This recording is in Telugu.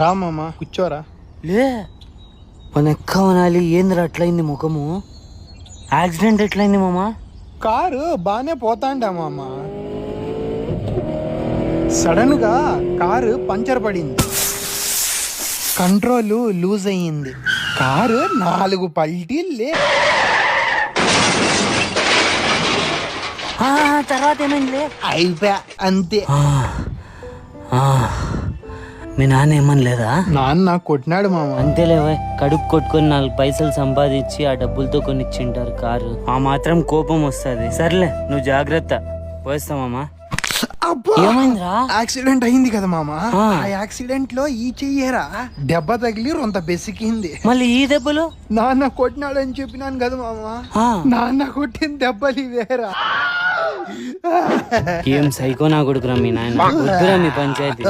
రా మామ కూర్చోరా. లే మన ఎక్కవనాలి ఏంద్ర అట్లయింది ముఖము? యాక్సిడెంట్ ఎట్లయింది మామ? కారు బానే పోతాండా మామ, సడన్ గా కారు పంచర్ పడింది, కంట్రోల్ లూజ్ అయ్యింది, కారు 4 పల్టీలే. తర్వాత ఏమైంది? అయిపోయా అంతే. మీ నాన్న ఏమని లేదా? నాన్న కొట్టినాడు మామ. అంతేలేవా, కడుపు కొట్టుకొని 4 పైసలు సంపాదించి ఆ డబ్బులతో కొనిచ్చింటారు కారు, ఆ మాత్రం కోపం వస్తుంది. సర్లే నువ్వు జాగ్రత్త, పోయిస్తామమ్మా. ఏమైందిరా? యాక్సిడెంట్ అయింది కదా మామ, ఆ యాక్సిడెంట్ లో ఈ చెయ్యేరా దెబ్బ తగిలి రొంత బెసికింది. మళ్ళీ ఈ దెబ్బలు? నాన్న కొట్టినాడు అని చెప్పినాను కదా మామ, నాన్న కొట్టిన దెబ్బలు ఇవేరా. ఏం సైకో నా కొడుకురా మీ నాయన, వద్దురా మీ పంచాయతీ.